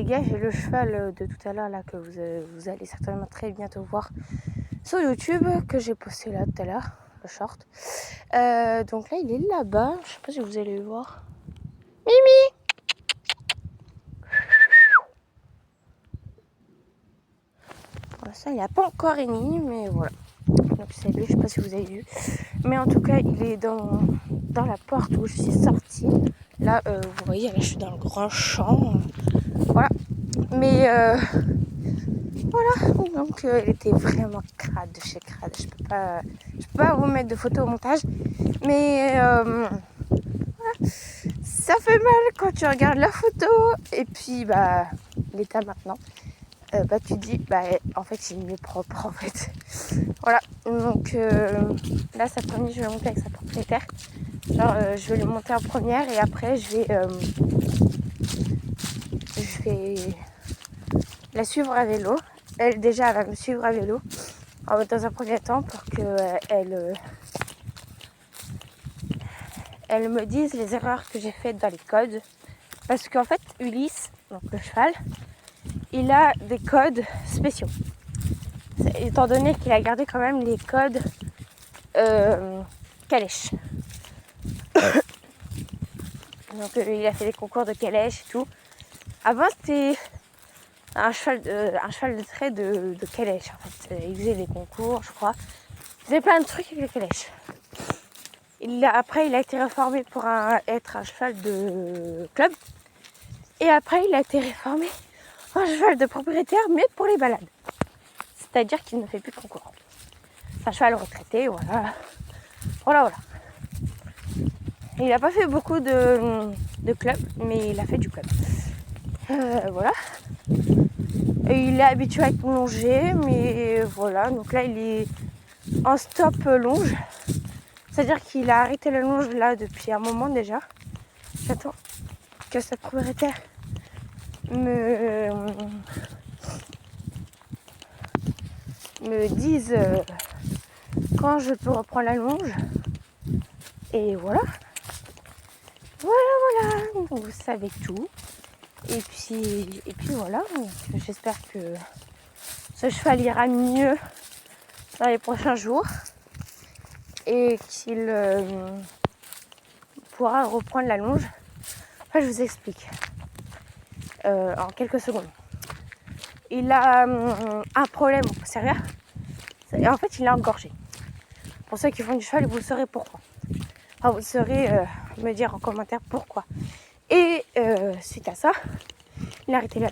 gars, j'ai le cheval de tout à l'heure là que vous allez certainement très bientôt voir sur YouTube, que j'ai posté là tout à l'heure, le short. Donc là, il est là-bas. Je sais pas si vous allez le voir. Mimi! Pour l'instant, il n'a pas encore émis, mais voilà. Donc c'est lui, je sais pas si vous avez vu. Mais en tout cas, il est dans la porte où je suis sortie. Là, vous voyez, là, je suis dans le grand champ. Voilà. Mais voilà, donc il était vraiment crade de chez crade. Je peux pas vous mettre de photos au montage. Mais voilà. Ça fait mal quand tu regardes la photo. Et puis, l'état maintenant. Tu dis, en fait, il est mieux propre, en fait. Voilà, donc là, sa première, je vais monter avec sa propriétaire. Genre, je vais le monter en première et après, je vais la suivre à vélo. Elle, déjà, elle va me suivre à vélo dans un premier temps pour qu'elle me dise les erreurs que j'ai faites dans les codes. Parce qu'en fait, Ulysse, donc le cheval, il a des codes spéciaux. Étant donné qu'il a gardé quand même les codes calèche. Donc il a fait des concours de calèche et tout. Avant c'était un cheval de trait de calèche en fait. Il faisait des concours, je crois. Il faisait plein de trucs avec les calèches. Après il a été réformé pour être un cheval de club. Et après il a été réformé en cheval de propriétaire, mais pour les balades. C'est-à-dire qu'il ne fait plus de concours. C'est un cheval retraité, voilà. Voilà. Il n'a pas fait beaucoup de clubs, mais il a fait du club. Voilà. Et il est habitué à être longé, mais voilà. Donc là, il est en stop longe. C'est-à-dire qu'il a arrêté la longe là depuis un moment déjà. J'attends que sa propriétaire me dise quand je peux reprendre la longe. Et voilà. Voilà. Vous savez tout. Et puis voilà. Donc, j'espère que ce cheval ira mieux dans les prochains jours. Et qu'il pourra reprendre la longe. Enfin, je vous explique. En quelques secondes. Il a un problème au posterieur. Et en fait, il est engorgé. Pour ceux qui font du cheval, vous saurez pourquoi. Enfin, vous saurez me dire en commentaire pourquoi. Et suite à ça, il a arrêté la